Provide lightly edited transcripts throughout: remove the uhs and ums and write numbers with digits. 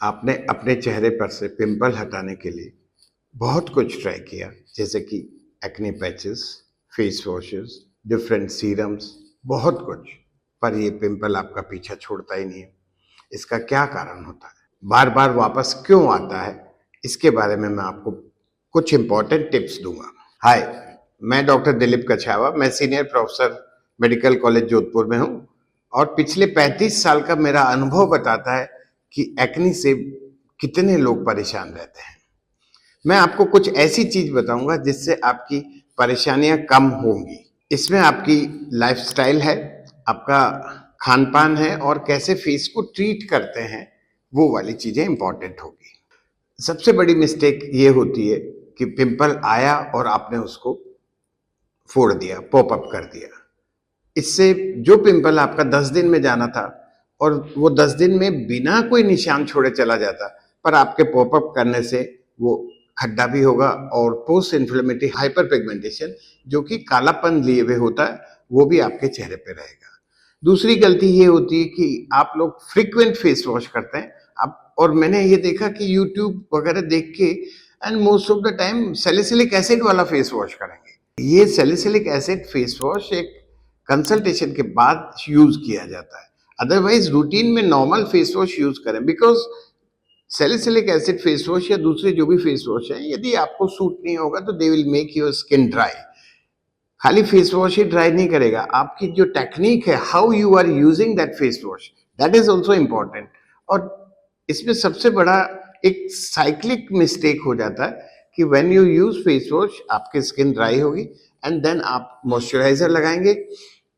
आपने अपने चेहरे पर से पिंपल हटाने के लिए बहुत कुछ ट्राई किया, जैसे कि acne patches, face washes, different serums, बहुत कुछ। पर ये पिंपल आपका पीछा छोड़ता ही नहीं है। इसका क्या कारण होता है, बार बार वापस क्यों आता है, इसके बारे में मैं आपको कुछ इंपॉर्टेंट टिप्स दूंगा। हाय, मैं डॉक्टर दिलीप कछावा, मैं senior professor medical college Jodhpur में हूँ। और पिछले 35 साल का मेरा अनुभव बताता है कि एक्ने से कितने लोग परेशान रहते हैं। मैं आपको कुछ ऐसी चीज बताऊंगा जिससे आपकी परेशानियां कम होंगी। इसमें आपकी लाइफस्टाइल है, आपका खान पान है, और कैसे फेस को ट्रीट करते हैं, वो वाली चीजें इंपॉर्टेंट होगी। सबसे बड़ी मिस्टेक ये होती है कि पिंपल आया और आपने उसको फोड़ दिया, पॉप अप कर दिया। इससे जो पिंपल आपका 10 दिन में जाना था, और वो 10 दिन में बिना कोई निशान छोड़े चला जाता, पर आपके पॉपअप करने से वो खड्डा भी होगा, और पोस्ट इन्फ्लेमेटरी हाइपर पिगमेंटेशन, जो कि कालापन लिए हुए होता है, वो भी आपके चेहरे पे रहेगा। दूसरी गलती ये होती है कि आप लोग फ्रीक्वेंट फेस वॉश करते हैं। आप, और मैंने ये देखा कि यूट्यूब वगैरह देख के, and most of the time salicylic acid वाला फेस वॉश करेंगे। ये सैलिसिलिक एसिड फेस वॉश एक कंसल्टेशन के बाद यूज किया जाता है। अदरवाइज रूटीन में नॉर्मल फेस वॉश यूज करें, because salicylic acid face wash या दूसरे जो भी फेस वॉश है, यदि आपको सूट नहीं होगा तो they will make your skin dry. खाली फेस वॉश ही ड्राई नहीं करेगा, आपकी जो टेक्निक है, how you are using that face wash, that is also important. और इसमें सबसे बड़ा एक साइक्लिक मिस्टेक हो जाता है कि when you use face wash, आपकी स्किन ड्राई होगी, एंड देन आप मॉइस्चराइजर लगाएंगे।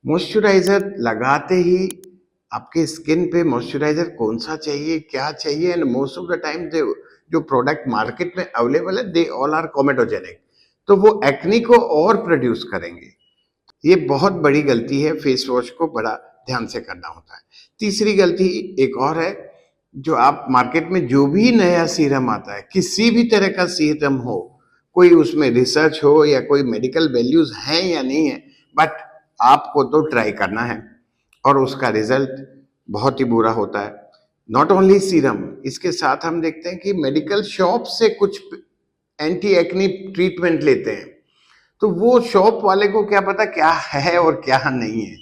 मॉइस्चराइजर लगाते ही आपके स्किन पे मॉइस्चराइजर कौन सा चाहिए, क्या चाहिए, and most of the time जो प्रोडक्ट मार्केट में अवेलेबल है, दे ऑल आर कोमेटोजेनिक, तो वो एक्ने को और प्रोड्यूस करेंगे। ये बहुत बड़ी गलती है, फेस वॉश को बड़ा ध्यान से करना होता है। तीसरी गलती एक और है, जो आप मार्केट में जो भी नया सीरम आता है, किसी भी तरह का सीरम हो, कोई उसमें रिसर्च हो या कोई मेडिकल वैल्यूज हैं या नहीं है, बट आपको तो ट्राई करना है, और उसका रिजल्ट बहुत ही बुरा होता है। नॉट ओनली सीरम, इसके साथ हम देखते हैं कि मेडिकल शॉप से कुछ एंटी एक्ने ट्रीटमेंट लेते हैं, तो वो शॉप वाले को क्या पता क्या है और क्या नहीं है।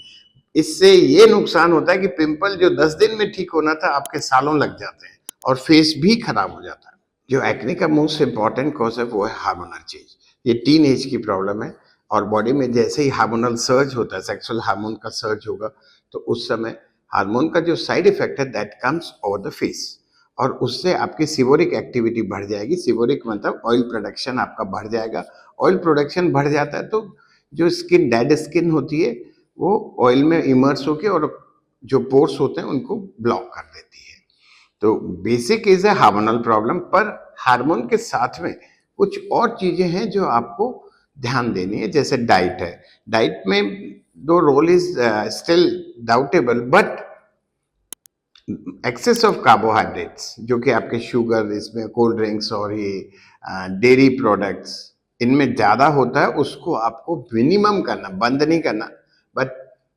इससे ये नुकसान होता है कि पिंपल जो 10 दिन में ठीक होना था, आपके सालों लग जाते हैं, और फेस भी खराब हो जाता है। जो एक्ने का मोस्ट इंपॉर्टेंट कॉज है वो है हार्मोनल चेंज। ये टीन एज की प्रॉब्लम है, और बॉडी में जैसे ही हार्मोनल सर्ज होता है, सेक्सुअल हार्मोन का सर्ज होगा, तो उस समय हार्मोन का जो साइड इफेक्ट है, that comes over the face, और उससे आपकी सिवोरिक एक्टिविटी बढ़ जाएगी। सिवोरिक मतलब ऑयल प्रोडक्शन आपका बढ़ जाएगा। ऑयल प्रोडक्शन बढ़ जाता है तो जो स्किन, डेड स्किन होती है, वो ऑयल में इमर्स होके और जो पोर्स होते हैं उनको ब्लॉक कर देती है। तो बेसिक इज है हार्मोनल प्रॉब्लम, पर हार्मोन के साथ में कुछ और चीजें हैं जो आपको ध्यान देनी है, जैसे डाइट है। डाइट में दो role is still doubtable, but excess of carbohydrates, जो कि आपके शुगर, इसमें कोल्ड ड्रिंक्स और ये डेयरी प्रोडक्ट्स, इनमें ज़्यादा होता है, उसको आपको मिनिमम करना, बंद नहीं करना, but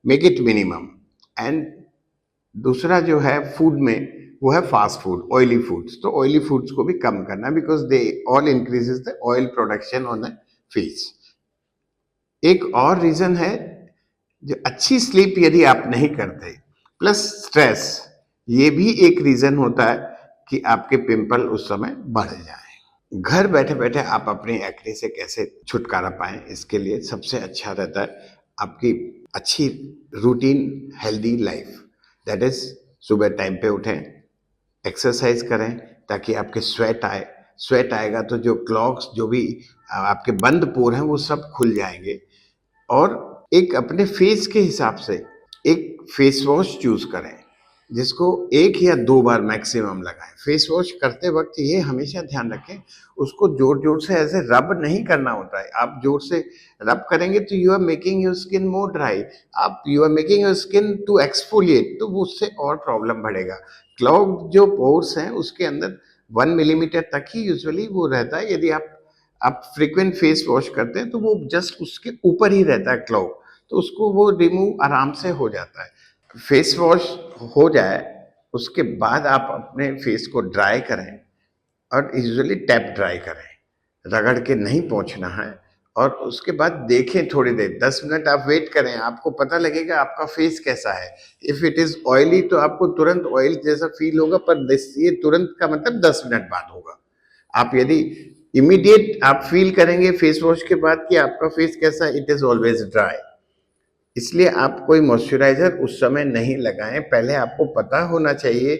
make it minimum. And दूसरा जो है फूड में, वो है फास्ट फूड, ऑयली फूड्स। तो ऑयली फूड्स को भी कम करना, because they all increases the oil production on the face. एक और रीजन है, जो अच्छी स्लीप यदि आप नहीं करते, प्लस स्ट्रेस, ये भी एक रीजन होता है कि आपके पिंपल उस समय बढ़ जाए। घर बैठे बैठे आप अपनी एक्ने से कैसे छुटकारा पाएं, इसके लिए सबसे अच्छा रहता है आपकी अच्छी routine, healthy life. That is, सुबह टाइम पे उठें, एक्सरसाइज करें, ताकि आपके स्वेट आए। स्वेट आएगा तो जो क्लॉग्स, जो भी आपके बंद पोर हैं, वो सब खुल जाएंगे। और एक अपने फेस के हिसाब से एक फेस वॉश चूज करें, जिसको 1 या 2 बार मैक्सिमम लगाएं। फेस वॉश करते वक्त ये हमेशा ध्यान रखें, उसको जोर जोर से ऐसे रब नहीं करना होता है। आप जोर से रब करेंगे तो you are making your skin more dry, आप you are making your skin to exfoliate, तो वो उससे और प्रॉब्लम बढ़ेगा। क्लॉग जो पोर्स हैं, उसके अंदर 1 मिलीमीटर तक ही यूजुअली वो रहता है। यदि आप फ्रीक्वेंट फेस वॉश करते हैं तो वो जस्ट उसके ऊपर ही रहता है क्लॉग, तो उसको वो रिमूव आराम से हो जाता है। फेस वॉश हो जाए उसके बाद आप अपने फेस को ड्राई करें और यूजुअली टैप ड्राई करें, रगड़ के नहीं पोंछना है। और उसके बाद देखें थोड़ी देर, 10 मिनट आप वेट करें, आपको पता लगेगा आपका फेस कैसा है। इफ इट इज ऑयली तो आपको तुरंत ऑयल जैसा फील होगा, पर ये तुरंत का मतलब 10 मिनट बाद होगा। आप यदि इमीडिएट आप फील करेंगे फेस वॉश के बाद कि आपका फेस कैसा है, इट इज ऑलवेज ड्राई। इसलिए आप कोई मॉइस्चराइजर उस समय नहीं लगाएं, पहले आपको पता होना चाहिए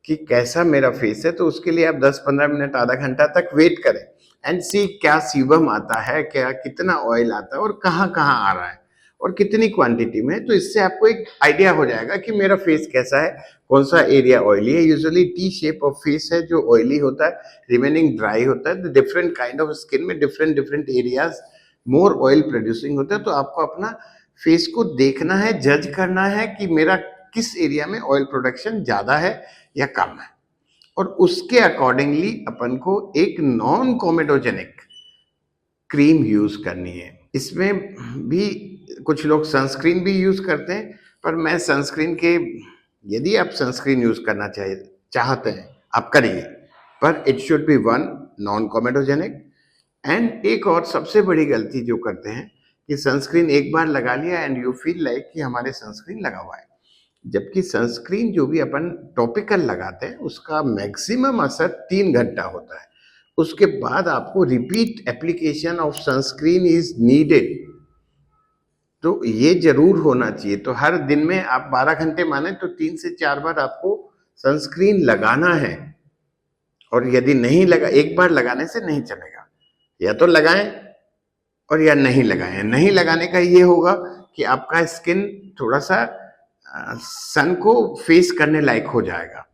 कि कैसा मेरा फेस है। तो उसके लिए आप 10-15 मिनट, आधा घंटा तक वेट करें एंड सी क्या सीबम आता है, क्या कितना ऑयल आता है और कहाँ कहाँ आ रहा है और कितनी क्वांटिटी में। तो इससे आपको एक आइडिया हो जाएगा कि मेरा फेस कैसा है, कौन सा एरिया ऑयली है। Usually T shape of face है जो ऑयली होता है, रिमेनिंग ड्राई होता है। डिफरेंट काइंड ऑफ स्किन में डिफरेंट डिफरेंट एरियाज मोर ऑयल प्रोड्यूसिंग होता है। तो आपको अपना फेस को देखना है, जज करना है कि मेरा किस एरिया में ऑयल प्रोडक्शन ज्यादा है या कम है, और उसके अकॉर्डिंगली अपन को एक नॉन कोमेडोजेनिक क्रीम यूज करनी है। इसमें भी कुछ लोग सनस्क्रीन भी यूज करते हैं, पर मैं सनस्क्रीन के, यदि आप सनस्क्रीन यूज करना चाहते हैं आप करिए, पर it should be one non comedogenic. And एक और सबसे बड़ी गलती जो करते हैं कि सनस्क्रीन एक बार लगा लिया एंड यू फील लाइक कि हमारे सनस्क्रीन लगा हुआ है, जबकि सनस्क्रीन जो भी अपन टॉपिकल लगाते हैं उसका मैक्सिमम असर 3 घंटा होता है। उसके बाद आपको repeat application of sunscreen is needed. तो ये जरूर होना चाहिए। तो हर दिन में आप 12 घंटे माने तो 3 से 4 बार आपको सनस्क्रीन लगाना है। और यदि नहीं लगा, एक बार लगाने से नहीं चलेगा, या तो लगाएं और या नहीं लगाएं। नहीं लगाने का ये होगा कि आपका स्किन थोड़ा सा सन को फेस करने लायक हो जाएगा,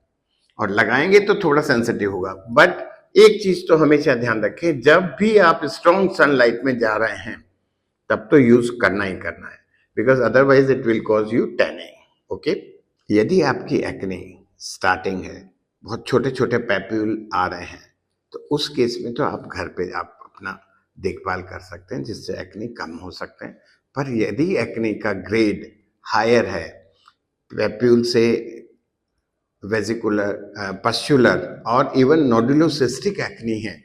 और लगाएंगे तो थोड़ा सेंसिटिव होगा। बट एक चीज तो हमेशा ध्यान रखें, जब भी आप स्ट्रॉन्ग सनलाइट में जा रहे हैं तब तो यूज करना ही करना है, because otherwise it will cause you tanning. Okay, यदि आपकी एक्ने स्टार्टिंग है, बहुत छोटे छोटे पैप्यूल आ रहे हैं, तो उस केस में तो आप घर पे आप अपना देखभाल कर सकते हैं, जिससे एक्ने कम हो सकते हैं। पर यदि एक्ने का ग्रेड हायर है, पैप्यूल से वेजिकुलर, पस्चुलर और इवन नोडुलोसिस्टिक एक्ने है,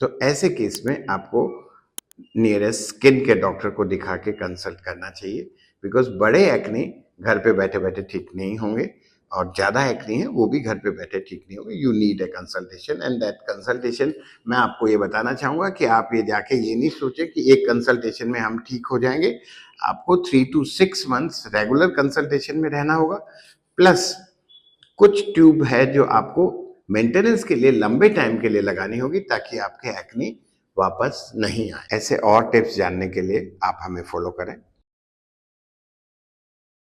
तो ऐसे केस में आपको नियरेस्ट स्किन के डॉक्टर को दिखा के कंसल्ट करना चाहिए। बिकॉज बड़े एक्ने घर पे बैठे बैठे ठीक नहीं होंगे, और ज़्यादा एक्ने है वो भी घर पे बैठे ठीक नहीं होंगे। You need a consultation, and that consultation, मैं आपको ये बताना चाहूँगा कि आप ये जाके ये नहीं सोचें कि एक कंसल्टेशन में हम ठीक हो जाएंगे। आपको 3 to 6 months रेगुलर कंसल्टेशन में रहना होगा। प्लस कुछ ट्यूब है जो आपको मेंटेनेंस के लिए लंबे टाइम के लिए लगानी होगी, ताकि आपके एक्ने वापस नहीं आए। ऐसे और टिप्स जानने के लिए आप हमें फॉलो करें।